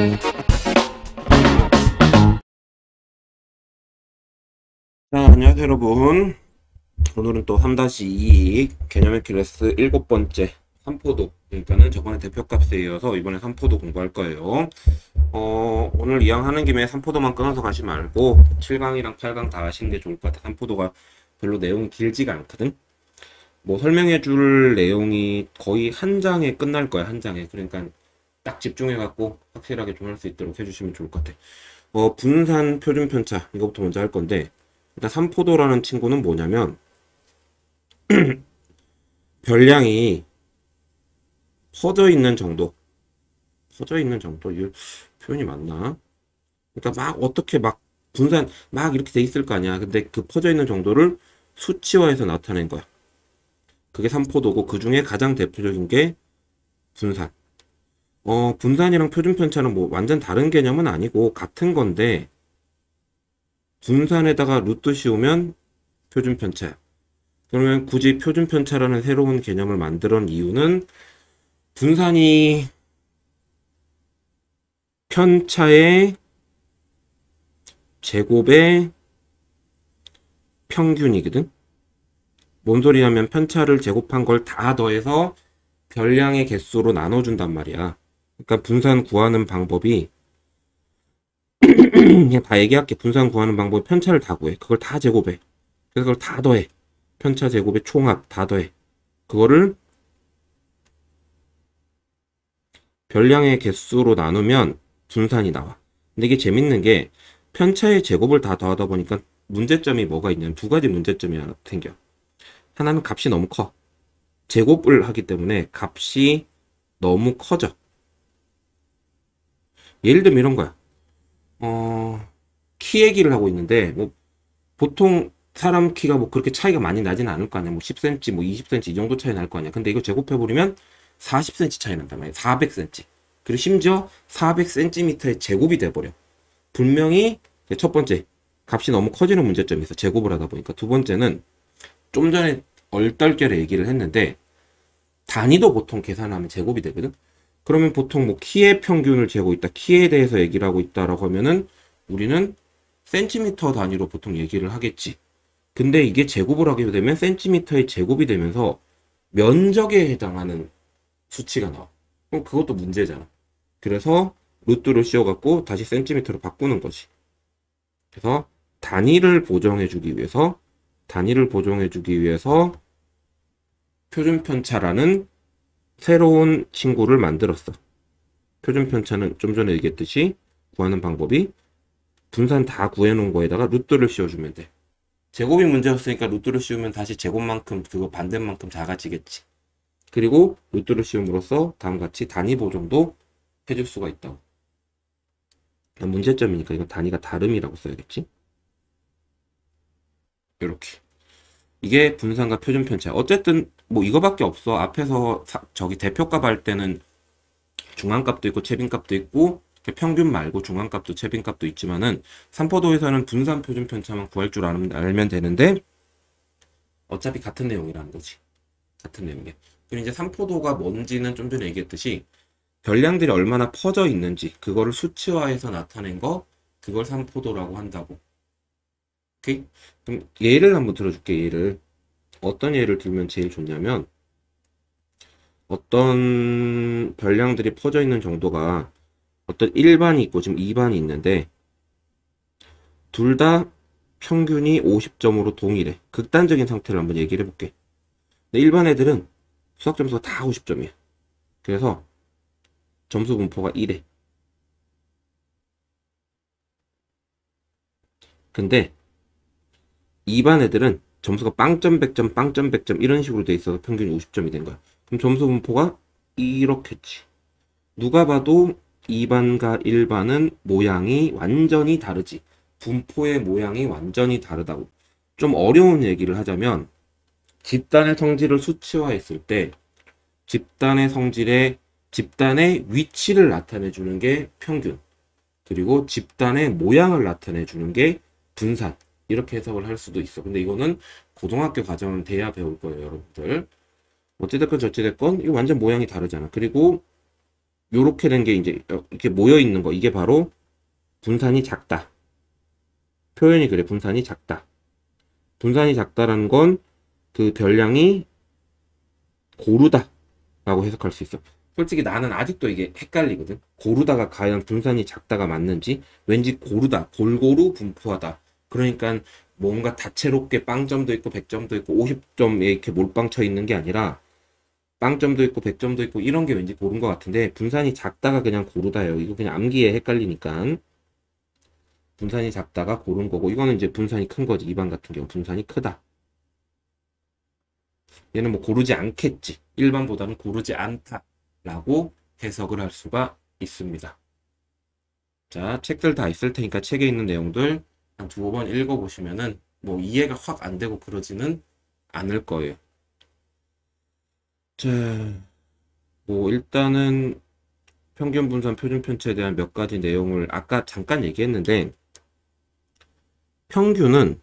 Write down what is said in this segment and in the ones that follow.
자, 안녕하세요 여러분. 오늘은 또 3-2 개념의 클래스 7번째 3포도, 그러니까는 저번에 대표값에 이어서 이번에 3포도 공부할 거예요. 오늘 이왕 하는 김에 3포도만 끊어서 가지 말고 7강이랑 8강 다 하시는 게 좋을 것 같아. 3포도가 별로 내용이 길지가 않거든. 뭐 설명해 줄 내용이 거의 한 장에 끝날 거야, 한 장에. 그러니까 딱 집중해 갖고 확실하게 좀 할 수 있도록 해주시면 좋을 것 같아. 분산 표준 편차, 이거부터 먼저 할 건데, 일단 3포도라는 친구는 뭐냐면 별량이 퍼져 있는 정도, 이 표현이 맞나? 그러니까 막 어떻게 막 분산 막 이렇게 돼 있을 거 아니야. 근데 그 퍼져 있는 정도를 수치화해서 나타낸 거야. 그게 3포도고, 그 중에 가장 대표적인 게 분산. 분산이랑 표준 편차는 뭐 완전 다른 개념은 아니고 같은 건데, 분산에다가 루트 씌우면 표준 편차야. 그러면 굳이 표준 편차라는 새로운 개념을 만드는 이유는, 분산이 편차의 제곱의 평균이거든. 뭔 소리냐면 편차를 제곱한 걸 다 더해서 별량의 개수로 나눠준단 말이야. 그러니까 분산 구하는 방법이 그냥 다 얘기할게. 분산 구하는 방법이 편차를 다 구해. 그걸 다 제곱해. 그래서 그걸 다 더해. 편차 제곱의 총합 다 더해. 그거를 별량의 개수로 나누면 분산이 나와. 근데 이게 재밌는 게, 편차의 제곱을 다 더하다 보니까 문제점이 뭐가 있냐면 두 가지 문제점이 하나 생겨. 하나는 값이 너무 커. 제곱을 하기 때문에 값이 너무 커져. 예를 들면 이런 거야. 키 얘기를 하고 있는데, 뭐 보통 사람 키가 뭐 그렇게 차이가 많이 나지는 않을 거 아니야. 뭐 10cm, 뭐 20cm 이 정도 차이 날 거 아니야. 근데 이거 제곱해버리면 40cm 차이 난단 말이야. 400cm. 그리고 심지어 400cm의 제곱이 돼버려. 분명히 첫 번째, 값이 너무 커지는 문제점이 있어. 제곱을 하다 보니까. 두 번째는, 좀 전에 얼떨결에 얘기를 했는데, 단위도 보통 계산하면 제곱이 되거든. 그러면 보통 뭐 키의 평균을 재고 있다, 키에 대해서 얘기를 하고 있다라고 하면은 우리는 센티미터 단위로 보통 얘기를 하겠지. 근데 이게 제곱을 하게 되면 센티미터의 제곱이 되면서 면적에 해당하는 수치가 나와. 그럼 그것도 문제잖아. 그래서 루트를 씌워갖고 다시 센티미터로 바꾸는 거지. 그래서 단위를 보정해주기 위해서 표준 편차라는 새로운 친구를 만들었어. 표준 편차는 좀 전에 얘기했듯이 구하는 방법이 분산 다 구해놓은 거에다가 루트를 씌워주면 돼. 제곱이 문제였으니까 루트를 씌우면 다시 제곱만큼, 그거 반대만큼 작아지겠지. 그리고 루트를 씌움으로써 다음같이 단위 보정도 해줄 수가 있다고. 문제점이니까 이건 단위가 다름이라고 써야겠지. 이렇게. 이게 분산과 표준 편차. 어쨌든 뭐 이거밖에 없어. 앞에서 저기 대표값 할 때는 중앙값도 있고 최빈값도 있고, 평균 말고 중앙값도 최빈값도 있지만은, 삼포도에서는 분산 표준 편차만 구할 줄 알면 되는데, 어차피 같은 내용이라는 거지. 같은 내용이야. 그리고 이제 삼포도가 뭔지는 좀 전에 얘기했듯이, 별량들이 얼마나 퍼져 있는지 그거를 수치화해서 나타낸 거, 그걸 삼포도라고 한다고. 오케이? 그럼 예를 한번 들어줄게. 예를. 어떤 예를 들면 제일 좋냐면, 어떤 별량들이 퍼져 있는 정도가, 어떤 1반이 있고 지금 2반이 있는데, 둘 다 평균이 50점으로 동일해. 극단적인 상태를 한번 얘기를 해볼게. 근데 일반 애들은 수학 점수가 다 50점이야. 그래서 점수 분포가 이래. 근데 2반 애들은 점수가 빵점 100점 빵점 100점 이런 식으로 돼 있어서 평균이 50점이 된 거야. 그럼 점수 분포가 이렇겠지. 누가 봐도 2반과 1반은 모양이 완전히 다르지. 분포의 모양이 완전히 다르다고. 좀 어려운 얘기를 하자면, 집단의 성질을 수치화했을 때 집단의 위치를 나타내 주는 게 평균, 그리고 집단의 모양을 나타내 주는 게 분산, 이렇게 해석을 할 수도 있어. 근데 이거는 고등학교 과정은 돼야 배울 거예요, 여러분들. 어찌됐건 저찌됐건 이거 완전 모양이 다르잖아. 그리고 요렇게 된 게 이제 이렇게 모여 있는 거, 이게 바로 분산이 작다. 표현이 그래, 분산이 작다. 분산이 작다라는 건 그 별량이 고르다라고 해석할 수 있어. 솔직히 나는 아직도 이게 헷갈리거든. 고르다가 과연 분산이 작다가 맞는지. 왠지 고르다, 골고루 분포하다. 그러니까 뭔가 다채롭게 빵점도 있고 100점도 있고 50점에 이렇게 몰빵 쳐 있는 게 아니라 빵점도 있고 100점도 있고 이런 게 왠지 고른 것 같은데, 분산이 작다가 그냥 고르다예요. 이거 그냥 암기에 헷갈리니까. 분산이 작다가 고른 거고, 이거는 이제 분산이 큰 거지. 2번 같은 경우 분산이 크다. 얘는 뭐 고르지 않겠지. 1번보다는 고르지 않다라고 해석을 할 수가 있습니다. 자, 책들 다 있을 테니까 책에 있는 내용들 한 두어 번 읽어보시면은 뭐 이해가 확 안 되고 그러지는 않을 거예요. 자, 뭐 일단은 평균 분산 표준 편차에 대한 몇 가지 내용을 아까 잠깐 얘기했는데, 평균은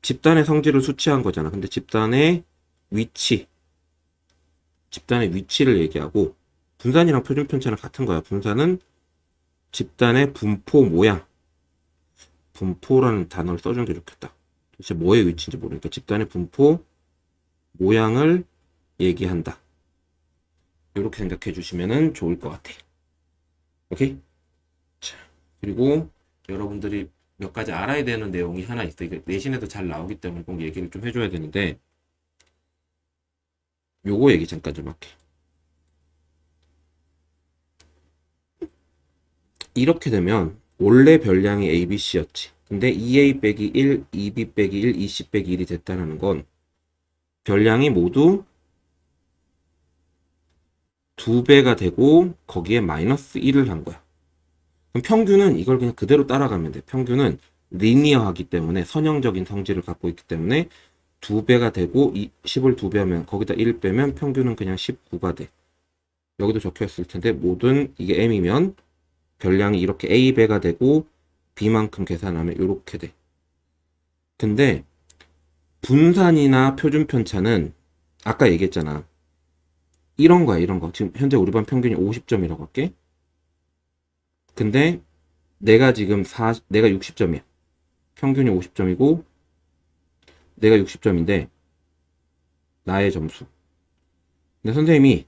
집단의 성질을 수치한 거잖아. 근데 집단의 위치를 얘기하고, 분산이랑 표준 편차는 같은 거야. 분산은 집단의 분포 모양, 분포라는 단어를 써준 게 좋겠다. 도대체 뭐의 위치인지 모르니까 집단의 분포 모양을 얘기한다. 이렇게 생각해 주시면 좋을 것 같아. 오케이? 자, 그리고 여러분들이 몇 가지 알아야 되는 내용이 하나 있어. 이게 내신에도 잘 나오기 때문에 꼭 얘기를 좀 해줘야 되는데, 요거 얘기 잠깐 좀 할게. 이렇게 되면 원래 별량이 A, B, C였지. 근데 2A 빼기 1, 2B 빼기 1, 2C 빼기 1이 됐다는 건 별량이 모두 2배가 되고 거기에 마이너스 1을 한 거야. 그럼 평균은 이걸 그냥 그대로 따라가면 돼. 평균은 리니어하기 때문에, 선형적인 성질을 갖고 있기 때문에 2배가 되고 10을 2배 하면 거기다 1 빼면 평균은 그냥 19가 돼. 여기도 적혀 있을 텐데, 모든 이게 M이면 별량이 이렇게 A배가 되고 B만큼 계산하면 이렇게 돼. 근데 분산이나 표준 편차는 아까 얘기했잖아. 이런 거야, 이런 거. 지금 현재 우리 반 평균이 50점이라고 할게. 근데 내가 60점이야. 평균이 50점이고 내가 60점인데 나의 점수. 근데 선생님이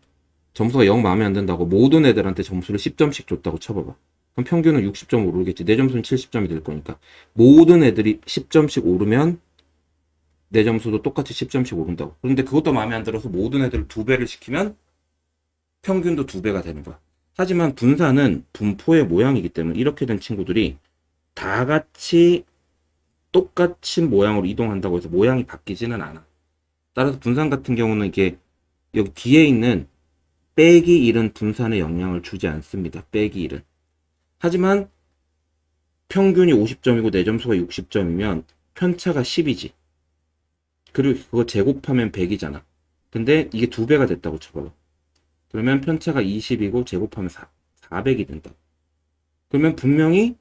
점수가 영 마음에 안 든다고 모든 애들한테 점수를 10점씩 줬다고 쳐봐봐. 그럼 평균은 60점 오르겠지. 내 점수는 70점이 될 거니까. 모든 애들이 10점씩 오르면 내 점수도 똑같이 10점씩 오른다고. 그런데 그것도 마음에 안 들어서 모든 애들을 2배를 시키면 평균도 2배가 되는 거야. 하지만 분산은 분포의 모양이기 때문에 이렇게 된 친구들이 다 같이 똑같은 모양으로 이동한다고 해서 모양이 바뀌지는 않아. 따라서 분산 같은 경우는 이게 여기 뒤에 있는 빼기 1은 분산에 영향을 주지 않습니다. 빼기 1은. 하지만 평균이 50점이고 내 점수가 60점이면 편차가 10이지. 그리고 그거 제곱하면 100이잖아. 근데 이게 2배가 됐다고 쳐봐요. 그러면 편차가 20이고 제곱하면 400이 된다. 그러면 분명히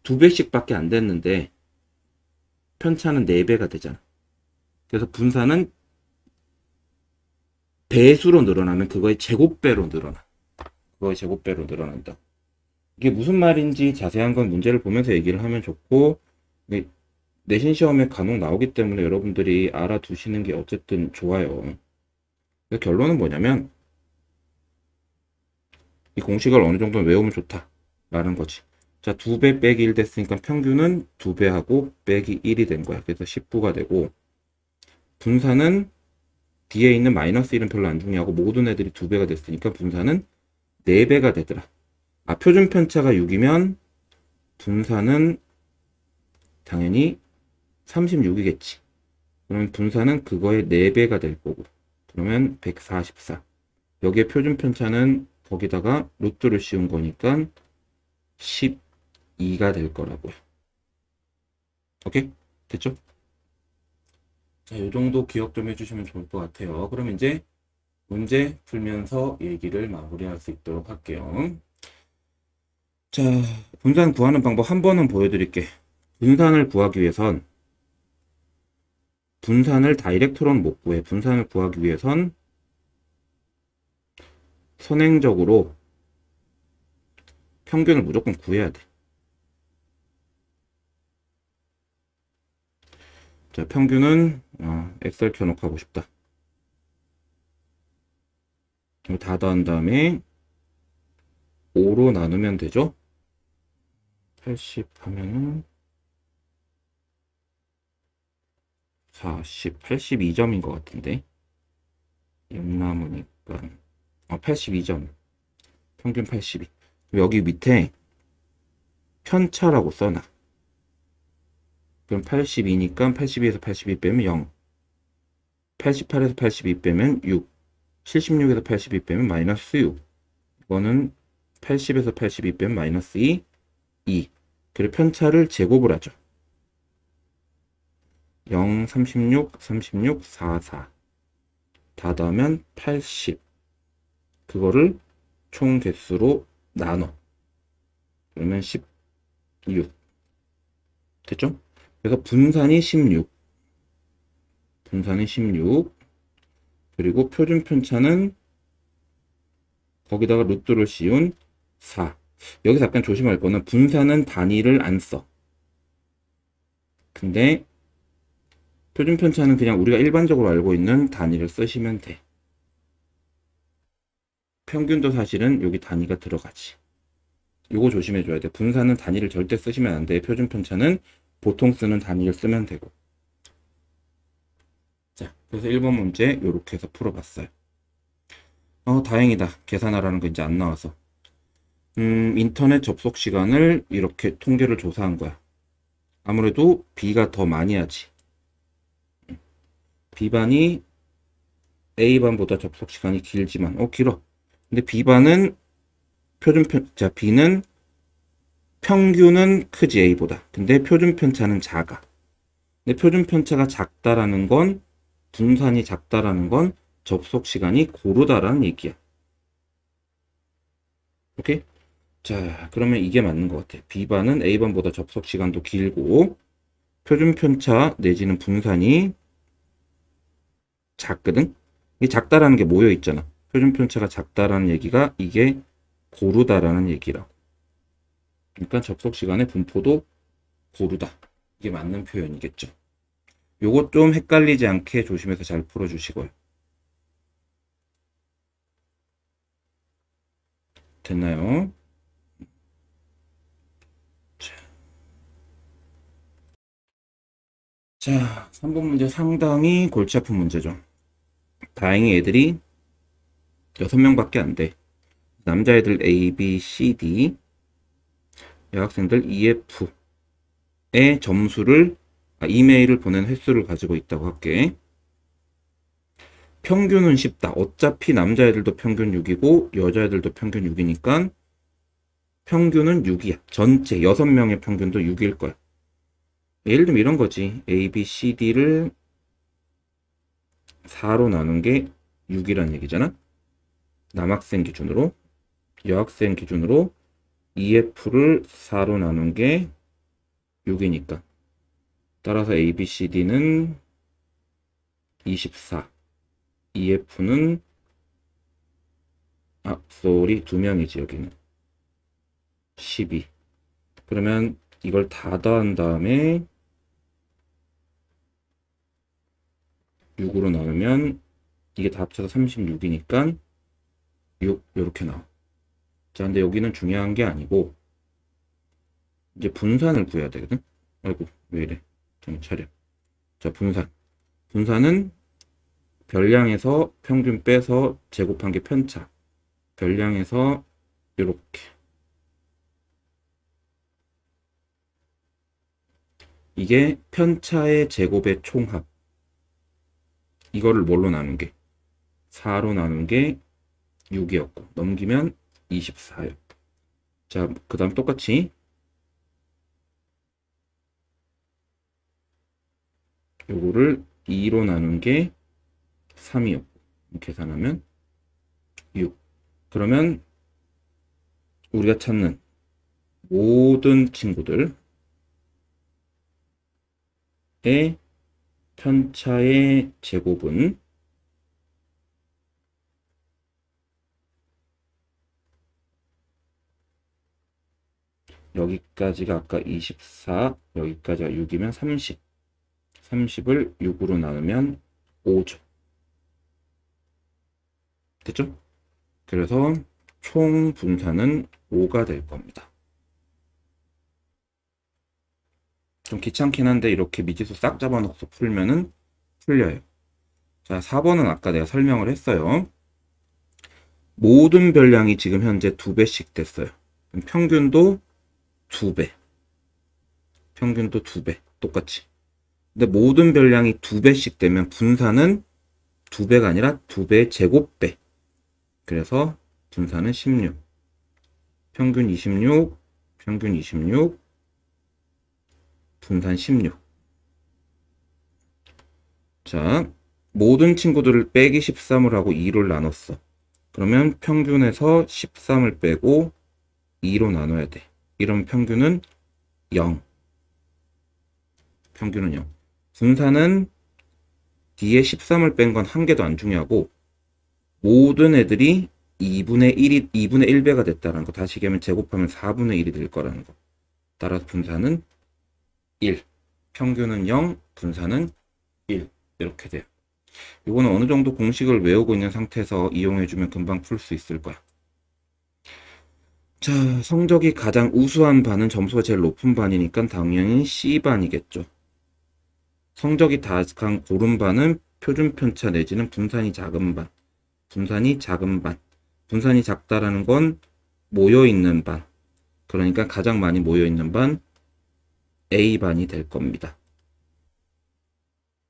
2배씩 밖에 안 됐는데 편차는 4배가 되잖아. 그래서 분산은 배수로 늘어나면 그거의 제곱배로 늘어나. 그거의 제곱배로 늘어난다. 이게 무슨 말인지 자세한 건 문제를 보면서 얘기를 하면 좋고, 내신 시험에 간혹 나오기 때문에 여러분들이 알아두시는 게 어쨌든 좋아요. 결론은 뭐냐면 이 공식을 어느 정도 외우면 좋다라는 거지. 자, 2배 빼기 1 됐으니까 평균은 2배하고 빼기 1이 된 거야. 그래서 19가 되고, 분산은 뒤에 있는 마이너스 1은 별로 안 중요하고 모든 애들이 2배가 됐으니까 분산은 4배가 되더라. 표준 편차가 6이면 분산은 당연히 36이겠지. 그러면 분산은 그거의 4배가 될 거고, 그러면 144. 여기에 표준 편차는 거기다가 루트를 씌운 거니까 12가 될 거라고요. 오케이? 됐죠? 자, 요 정도 기억 좀 해주시면 좋을 것 같아요. 그럼 이제 문제 풀면서 얘기를 마무리할 수 있도록 할게요. 자, 분산 구하는 방법 한 번은 보여드릴게. 분산을 구하기 위해선 분산을 다이렉트로는 못 구해. 분산을 구하기 위해선 선행적으로 평균을 무조건 구해야 돼. 자, 평균은 엑셀 켜놓고 하고 싶다. 이거 다 더한 다음에 5로 나누면 되죠? 80 하면은 40, 82점인 것 같은데 6 남으니까 82점. 평균 82. 여기 밑에 편차라고 써놔. 그럼 82니까 82에서 82 빼면 0. 88에서 82 빼면 6. 76에서 82 빼면 마이너스 6. 이거는 80에서 82 빼면 마이너스 2. 2. 그리고 편차를 제곱을 하죠. 0, 36, 36, 44. 다 더하면 80. 그거를 총 개수로 나눠. 그러면 16. 됐죠? 그래서 분산이 16. 분산이 16. 그리고 표준 편차는 거기다가 루트를 씌운 4. 여기서 약간 조심할 거는 분산은 단위를 안 써. 근데 표준 편차는 그냥 우리가 일반적으로 알고 있는 단위를 쓰시면 돼. 평균도 사실은 여기 단위가 들어가지. 요거 조심해 줘야 돼. 분산은 단위를 절대 쓰시면 안 돼. 표준 편차는 보통 쓰는 단위를 쓰면 되고. 자, 그래서 1번 문제 요렇게 해서 풀어봤어요. 다행이다. 계산하라는 거 이제 안 나와서. 인터넷 접속 시간을 이렇게 통계를 조사한 거야. 아무래도 B가 더 많이 하지. B반이 A반보다 접속 시간이 길지만, 길어. 근데 B반은 자, B는 평균은 크지, A보다. 근데 표준 편차는 작아. 근데 표준 편차가 작다라는 건, 분산이 작다라는 건 접속 시간이 고르다라는 얘기야. 오케이? 자, 그러면 이게 맞는 것 같아. B반은 A반보다 접속 시간도 길고, 표준 편차 내지는 분산이 작거든? 이 작다라는 게 모여 있잖아. 표준 편차가 작다라는 얘기가 이게 고르다라는 얘기라고. 그러니까 접속 시간의 분포도 고르다. 이게 맞는 표현이겠죠. 요거 좀 헷갈리지 않게 조심해서 잘 풀어주시고요. 됐나요? 자, 3번 문제 상당히 골치 아픈 문제죠. 다행히 애들이 6명밖에 안 돼. 남자애들 A, B, C, D, 여학생들 E, F의 점수를, 이메일을 보낸 횟수를 가지고 있다고 할게. 평균은 쉽다. 어차피 남자애들도 평균 6이고 여자애들도 평균 6이니까 평균은 6이야. 전체 6명의 평균도 6일 거야. 예를 들면 이런 거지. A, B, C, D를 4로 나눈 게 6이란 얘기잖아. 남학생 기준으로. 여학생 기준으로 EF를 4로 나눈 게 6이니까. 따라서 A, B, C, D는 24. EF는 쏘리 2명이지 여기는. 12. 그러면 이걸 다 더한 다음에 6으로 나누면 이게 다 합쳐서 36이니까 6 이렇게 나와. 자, 근데 여기는 중요한 게 아니고 이제 분산을 구해야 되거든. 아이고 왜 이래. 정신 차려. 자, 분산은 별량에서 평균 빼서 제곱한 게 편차. 별량에서 이렇게. 이게 편차의 제곱의 총합. 이거를 뭘로 나눈 게? 4로 나눈 게 6이었고 넘기면 24요. 자, 그 다음 똑같이 요거를 2로 나눈 게 3이었고 계산하면 6. 그러면 우리가 찾는 모든 친구들의 편차의 제곱은 여기까지가 아까 24, 여기까지가 6이면 30. 30을 6으로 나누면 5죠. 됐죠? 그래서 총 분산은 5가 될 겁니다. 좀 귀찮긴 한데 이렇게 미지수 싹 잡아놓고 풀면은 풀려요. 자, 4번은 아까 내가 설명을 했어요. 모든 별량이 지금 현재 2배씩 됐어요. 평균도 2배. 평균도 2배. 똑같이. 근데 모든 별량이 2배씩 되면 분산은 2배가 아니라 2배의 제곱배. 그래서 분산은 16. 평균 26, 평균 26, 분산 16. 자, 모든 친구들을 빼기 13을 하고 2를 나눴어. 그러면 평균에서 13을 빼고 2로 나눠야 돼. 이러면 평균은 0. 평균은 0. 분산은 뒤에 13을 뺀 건 한 개도 안 중요하고 모든 애들이 2분의 1배가 됐다는 거. 다시 얘기하면 제곱하면 4분의 1이 될 거라는 거. 따라서 분산은 1. 평균은 0, 분산은 1. 이렇게 돼요. 이거는 어느 정도 공식을 외우고 있는 상태에서 이용해주면 금방 풀 수 있을 거야. 자, 성적이 가장 우수한 반은 점수가 제일 높은 반이니까 당연히 C반이겠죠. 성적이 가장 고른 반은 표준 편차 내지는 분산이 작은 반. 분산이 작은 반. 분산이 작다라는 건 모여있는 반. 그러니까 가장 많이 모여있는 반 A반이 될 겁니다.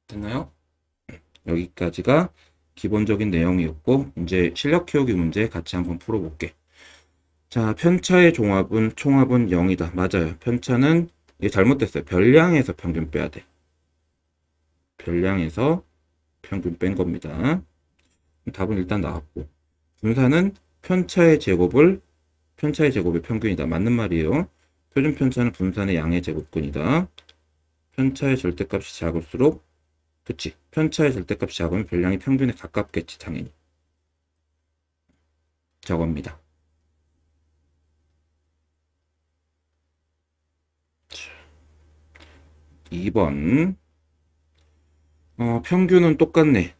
됐나요? 여기까지가 기본적인 내용이었고 이제 실력 키우기 문제 같이 한번 풀어볼게. 자, 편차의 총합은 0이다. 맞아요. 편차는 이게 잘못됐어요. 별량에서 평균 빼야 돼. 별량에서 평균 뺀 겁니다. 답은 일단 나왔고. 분산은 편차의 제곱의 평균이다. 맞는 말이에요. 표준 편차는 분산의 양의 제곱근이다. 편차의 절대값이 작을수록 그치. 편차의 절대값이 작으면 별량이 평균에 가깝겠지. 당연히. 저겁니다. 2번. 평균은 똑같네.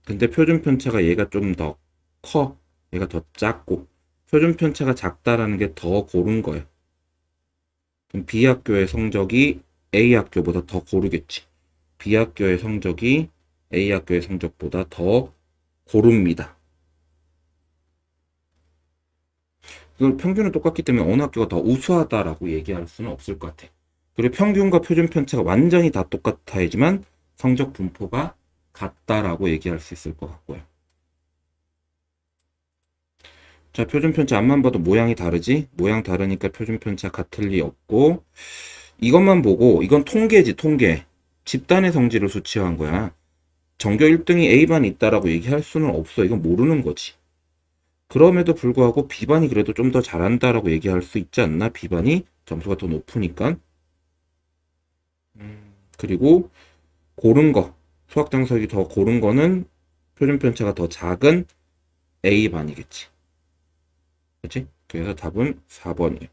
근데 표준 편차가 얘가 좀 더 커. 얘가 더 작고. 표준 편차가 작다라는 게 더 고른 거예요. 그럼 B 학교의 성적이 A 학교보다 더 고르겠지. B 학교의 성적이 A 학교의 성적보다 더 고릅니다. 이걸 평균은 똑같기 때문에 어느 학교가 더 우수하다라고 얘기할 수는 없을 것 같아. 그리고 평균과 표준 편차가 완전히 다 똑같아야지만 성적 분포가 같다라고 얘기할 수 있을 것 같고요. 자, 표준 편차 앞만 봐도 모양이 다르지? 모양 다르니까 표준 편차 같을 리 없고 이것만 보고 이건 통계지, 통계. 집단의 성질을 수치화한 거야. 전교 1등이 A반이 있다라고 얘기할 수는 없어. 이건 모르는 거지. 그럼에도 불구하고 B반이 그래도 좀 더 잘한다라고 얘기할 수 있지 않나? B반이 점수가 더 높으니까. 그리고 고른 거, 수학 장석이 더 고른 거는 표준 편차가 더 작은 A반이겠지. 그치? 그래서 답은 4번이에요.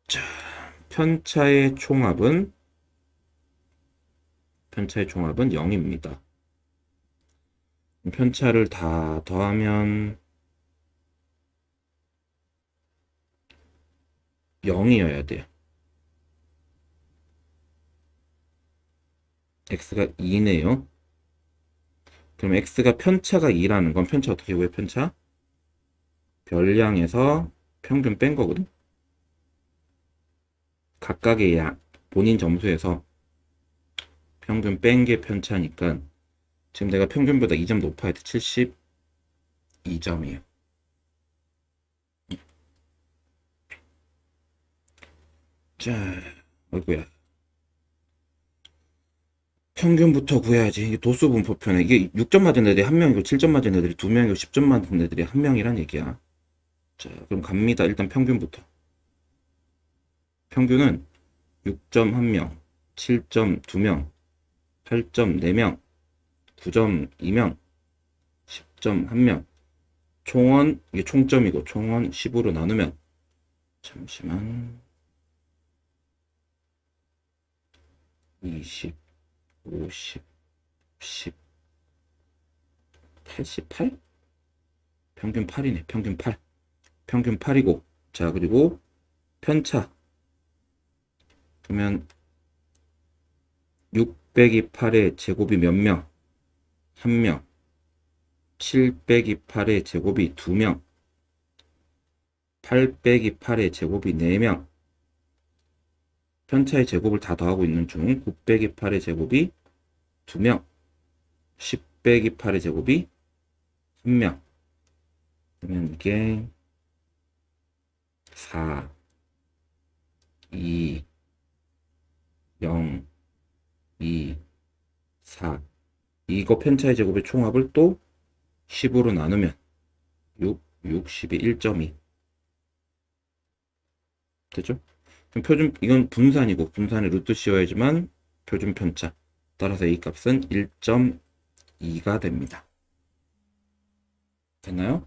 자, 편차의 총합은 0입니다. 편차를 다 더하면 0이어야 돼요. x가 2네요. 그럼 x가 편차가 2라는 건 편차 어떻게 구해? 편차? 별량에서 평균 뺀 거거든. 각각의 양, 본인 점수에서 평균 뺀 게 편차니까 지금 내가 평균보다 2점 높아야 돼. 72점이에요. 자, 어이구야. 평균부터 구해야지. 이게 도수 분포편에 이게 6점 맞은 애들이 1명이고 7점 맞은 애들이 2명이고 10점 맞은 애들이 1명이란 얘기야. 자, 그럼 갑니다. 일단 평균부터. 평균은 6점 1명, 7점 2명, 8점 4명, 9점 2명, 10점 1명, 총원, 이게 총점이고, 총원 10으로 나누면, 잠시만, 20, 50, 10, 88? 평균 8이네, 평균 8. 평균 8이고, 자, 그리고 편차. 그러면 6 빼기 8의 제곱이 몇 명? 1명. 7 빼기 8의 제곱이 2명. 8 빼기 8의 제곱이 4명. 편차의 제곱을 다 더하고 있는 중 9 빼기 8의 제곱이 2명. 10 빼기 8의 제곱이 1명. 그러면 이게 4, 2, 0, 2, 4. 이거 편차의 제곱의 총합을 또 10으로 나누면 6, 10이 1.2. 되죠? 그럼 표준, 이건 분산이고, 분산에 루트 씌워야지만 표준 편차. 따라서 A 값은 1.2가 됩니다. 됐나요?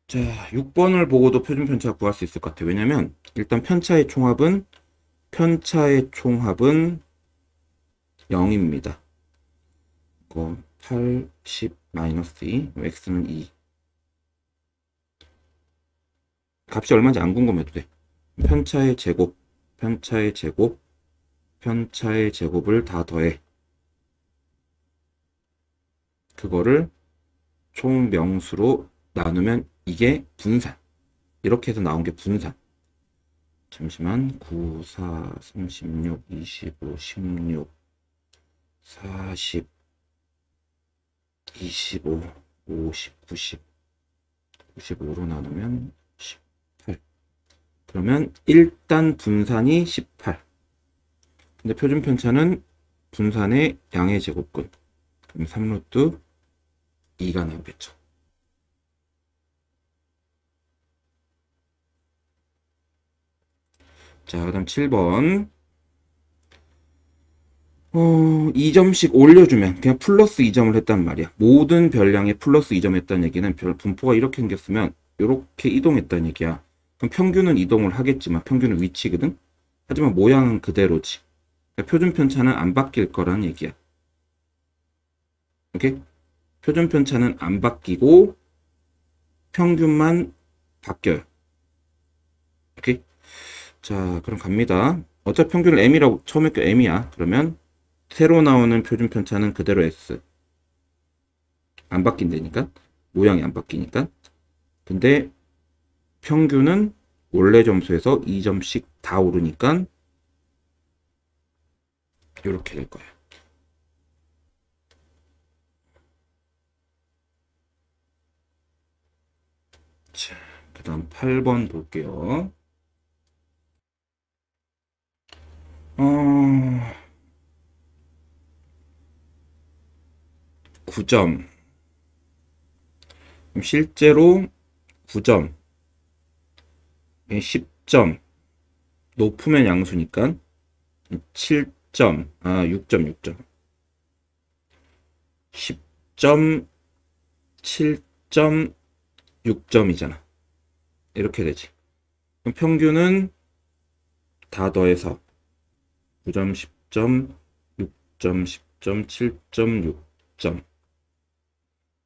자, 6번을 보고도 표준 편차 구할 수 있을 것 같아요. 왜냐면, 일단 편차의 총합은 0입니다. 이거 8, 10, 마이너스 2, x는 2. 값이 얼마인지 안 궁금해도 돼. 편차의 제곱, 편차의 제곱, 편차의 제곱을 다 더해. 그거를 총명수로 나누면 이게 분산. 이렇게 해서 나온 게 분산. 잠시만. 9, 4, 36, 25, 16, 40, 25, 50, 90, 95로 나누면 18. 그러면 일단 분산이 18. 근데 표준 편차는 분산의 양의 제곱근. 그럼 3루트 2가 나오겠죠. 자, 그 다음 7번. 2점씩 올려주면 그냥 플러스 2점을 했단 말이야. 모든 별량에 플러스 2점 했다는 얘기는 별 분포가 이렇게 생겼으면 이렇게 이동했다는 얘기야. 그럼 평균은 이동을 하겠지만 평균은 위치거든. 하지만 모양은 그대로지. 그러니까 표준 편차는 안 바뀔 거란 얘기야. 오케이? 표준 편차는 안 바뀌고 평균만 바뀌어요. 오케이? 자, 그럼 갑니다. 어차피 평균을 m이라고 처음에 거 m이야. 그러면 새로 나오는 표준 편차는 그대로 s. 안 바뀐다니까. 모양이 안 바뀌니까. 근데 평균은 원래 점수에서 2점씩 다 오르니까 이렇게 될 거예요. 자, 그 다음 8번 볼게요. 9점. 실제로 9점. 10점. 높으면 양수니까 7점. 6점, 6점. 10점, 7점, 6점이잖아. 이렇게 되지. 그럼 평균은 다 더해서 9점, 10점, 6점, 10점, 7점, 6점.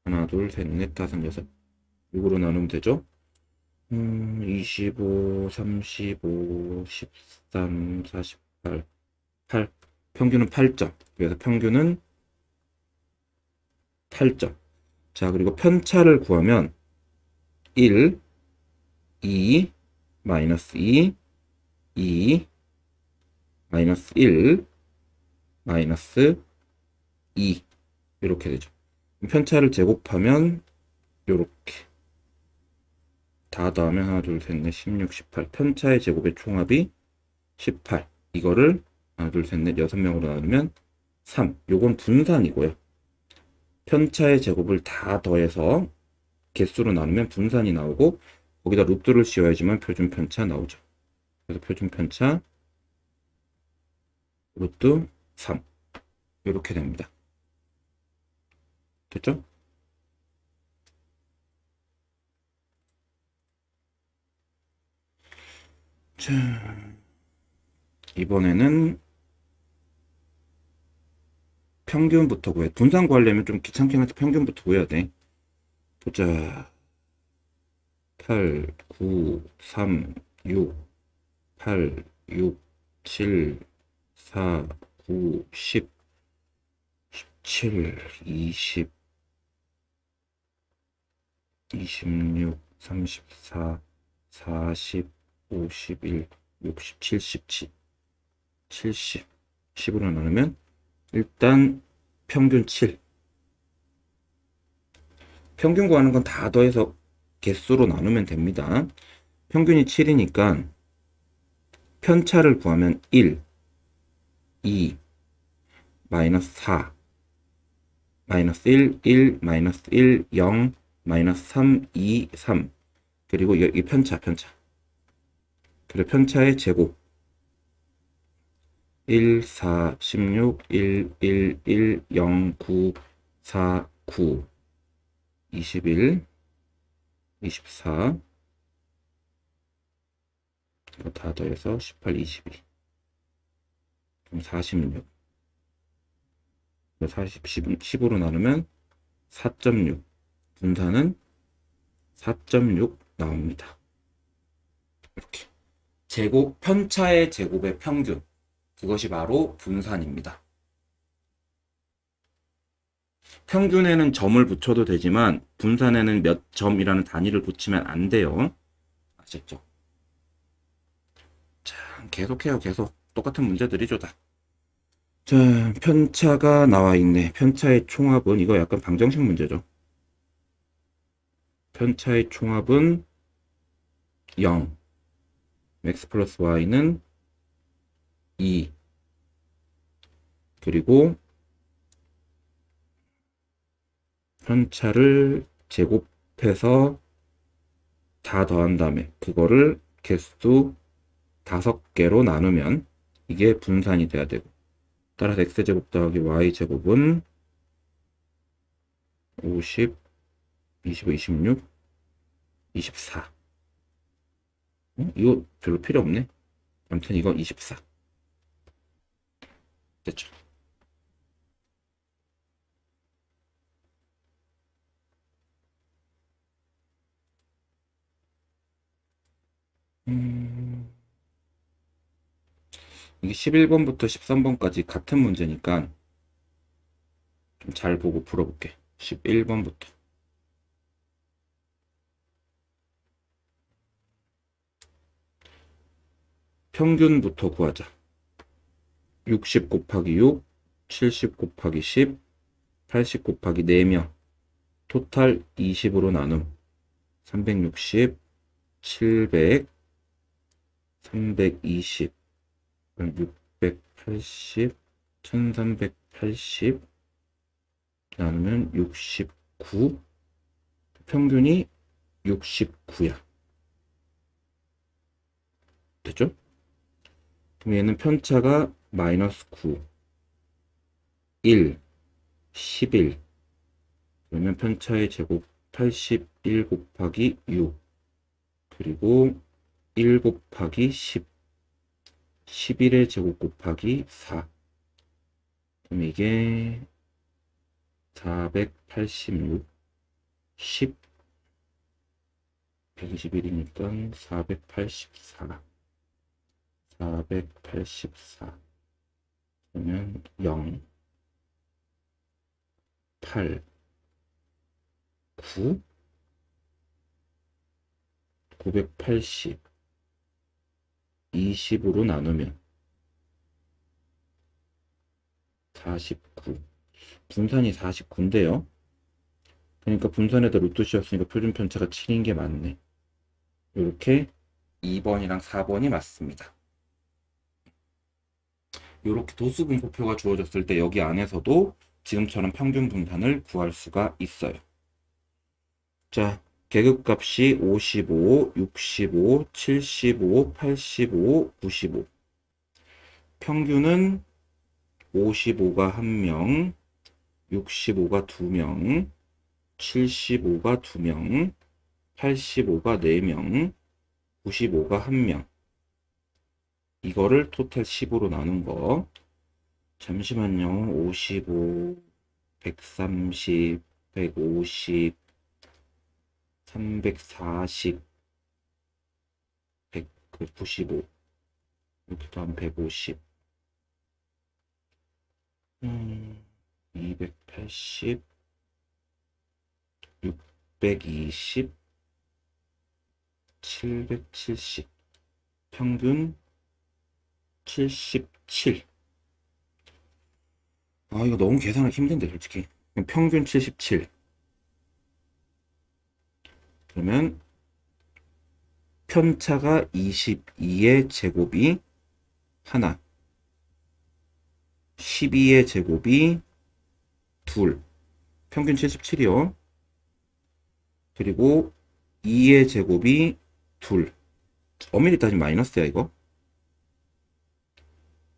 하나, 둘, 셋, 넷, 다섯, 여섯. 6으로 나누면 되죠? 25, 35, 13, 48, 8. 평균은 8점. 그래서 평균은 8점. 자, 그리고 편차를 구하면 1, 2, 마이너스 2, 2, 마이너스 1, 마이너스 2. 이렇게 되죠. 편차를 제곱하면 이렇게. 다 더하면 하나, 둘, 셋, 넷, 16, 18. 편차의 제곱의 총합이 18. 이거를 하나, 둘, 셋, 넷, 6명으로 나누면 3. 요건 분산이고요. 편차의 제곱을 다 더해서 개수로 나누면 분산이 나오고 거기다 루트를 씌워야지만 표준 편차 나오죠. 그래서 표준 편차 루트 3. 이렇게 됩니다. 됐죠? 자, 이번에는 평균부터 구해. 분산 구하려면 좀 귀찮긴 한데 평균부터 구해야 돼. 보자. 8, 9, 3, 6, 8, 6, 7, 4, 9, 10, 17, 20, 26, 34, 40, 51, 60, 70, 70, 10으로 나누면 일단 평균 7. 평균 구하는 건 다 더해서 개수로 나누면 됩니다. 평균이 7이니까 편차를 구하면 1, 2, 마이너스 4, 마이너스 1, 1, 마이너스 1, 0, 마이너스 3, 2, 3. 그리고 이 편차. 그리고 편차의 제곱. 1, 4, 16, 1, 1, 1, 0, 9, 4, 9, 21, 24. 이거 다 더해서 18, 22. 그럼 46. 40, 10으로 나누면 4.6. 분산은 4.6 나옵니다. 이렇게. 제곱, 편차의 제곱의 평균. 그것이 바로 분산입니다. 평균에는 점을 붙여도 되지만 분산에는 몇 점이라는 단위를 붙이면 안 돼요. 아셨죠? 자, 계속해요. 계속. 똑같은 문제들이죠, 다. 자, 편차가 나와 있네. 편차의 총합은, 이거 약간 방정식 문제죠. 편차의 총합은 0. x 플러스 y는 2. 그리고 편차를 제곱해서 다 더한 다음에 그거를 개수 5개로 나누면 이게 분산이 돼야 되고, 따라서 x제곱 더하기 y제곱은 50, 25, 26, 24. 이거 별로 필요 없네. 아무튼 이거 24. 됐죠? 이게 11번부터 13번까지 같은 문제니까 좀 잘 보고 풀어볼게. 11번부터. 평균부터 구하자. 60 곱하기 6, 70 곱하기 10, 80 곱하기 4명. 토탈 20으로 나눔. 360, 700, 320, 680, 1380 나누면 69. 평균이 69야. 됐죠? 그럼 얘는 편차가 마이너스 9, 1, 11. 그러면 편차의 제곱 81 곱하기 6. 그리고 1 곱하기 10. 11의 제곱 곱하기 4. 그럼 이게 486, 10, 121이니까 484. 484. 그러면 0, 8, 9, 980. 20으로 나누면 49. 분산이 49인데요. 그러니까 분산에다 루트 씌웠으니까 표준 편차가 7인 게 맞네. 이렇게 2번이랑 4번이 맞습니다. 이렇게 도수분포표가 주어졌을 때 여기 안에서도 지금처럼 평균 분산을 구할 수가 있어요. 자, 계급값이 55, 65, 75, 85, 95. 평균은 55가 1명, 65가 2명, 75가 2명, 85가 4명, 95가 1명. 이거를 토탈 10으로 나눈 거. 잠시만요. 55, 130, 150, 340, 195. 이렇게 더하면 150. 280, 620, 770. 평균 77. 아, 이거 너무 계산하기 힘든데, 솔직히. 평균 77. 그러면 편차가 22의 제곱이 하나, 12의 제곱이 둘, 평균 77이요. 그리고 2의 제곱이 둘. 엄밀히 따지면 마이너스야, 이거.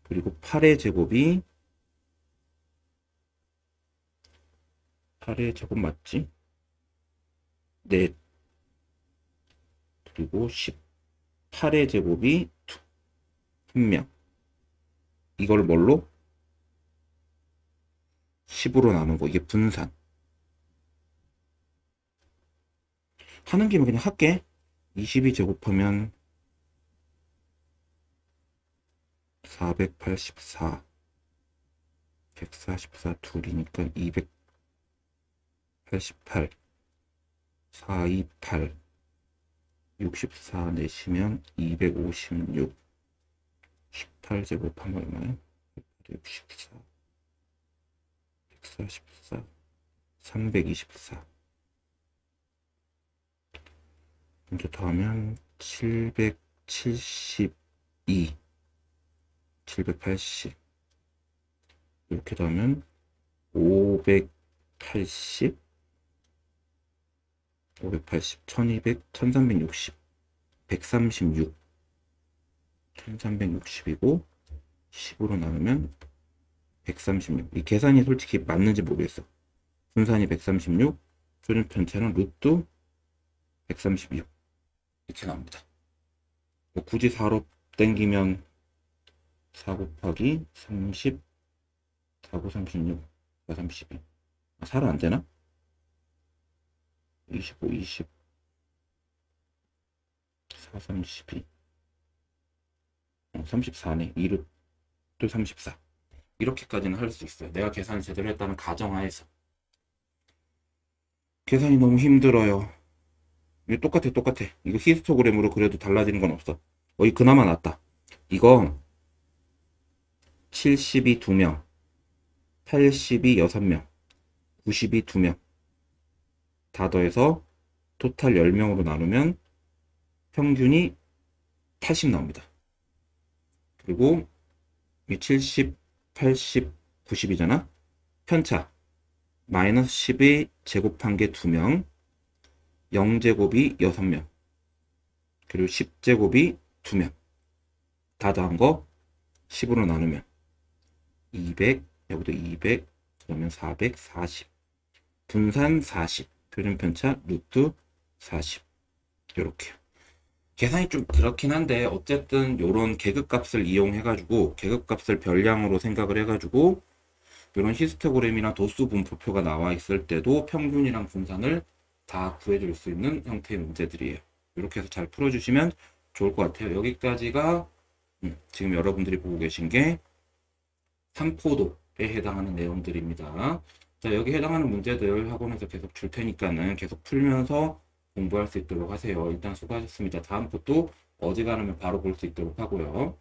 그리고 8의 제곱이 8의 제곱 맞지? 넷. 그리고 18의 제곱이 1명. 이걸 뭘로? 10으로 나눈 거. 이게 분산. 하는 김에 그냥 할게. 22 제곱하면 484, 144 둘이니까 288, 428, 64 내시면 256, 18 제곱하면 얼마야? 64, 144, 324. 이제 더하면 772, 780. 이렇게 더하면 580, 1200, 1360, 136, 1360이고 10으로 나누면 136. 이 계산이 솔직히 맞는지 모르겠어. 분산이 136, 표준 편차는 루트 136. 이렇게 나옵니다. 뭐 굳이 4로 땡기면 4 곱하기 30, 4, 9, 36, 4, 32. 4로 안 되나? 25, 20, 4, 32. 34네. 2루트 34. 이렇게까지는 할 수 있어요. 내가 계산을 제대로 했다는 가정하에서. 계산이 너무 힘들어요. 이거 똑같아. 이거 히스토그램으로 그래도 달라지는 건 없어. 이 그나마 낫다. 이거 70이 2명, 80이 6명, 90이 2명. 다 더해서 토탈 10명으로 나누면 평균이 80 나옵니다. 그리고 70, 80, 90이잖아. 편차 마이너스 10이 제곱한 게 2명, 0제곱이 6명, 그리고 10제곱이 2명. 다 더한 거 10으로 나누면 200, 여기도 200, 그러면 440. 분산 40, 표준 편차 루트 40. 요렇게. 계산이 좀 그렇긴 한데 어쨌든 요런 계급값을 이용해가지고 계급값을 별량으로 생각을 해가지고 요런 히스토그램이나 도수 분포표가 나와 있을 때도 평균이랑 분산을 다 구해줄 수 있는 형태의 문제들이에요. 이렇게 해서 잘 풀어주시면 좋을 것 같아요. 여기까지가 지금 여러분들이 보고 계신 게 3포도에 해당하는 내용들입니다. 자, 여기 해당하는 문제들 학원에서 계속 줄 테니까는 계속 풀면서 공부할 수 있도록 하세요. 일단 수고하셨습니다. 다음 것도 어지간하면 바로 볼 수 있도록 하고요.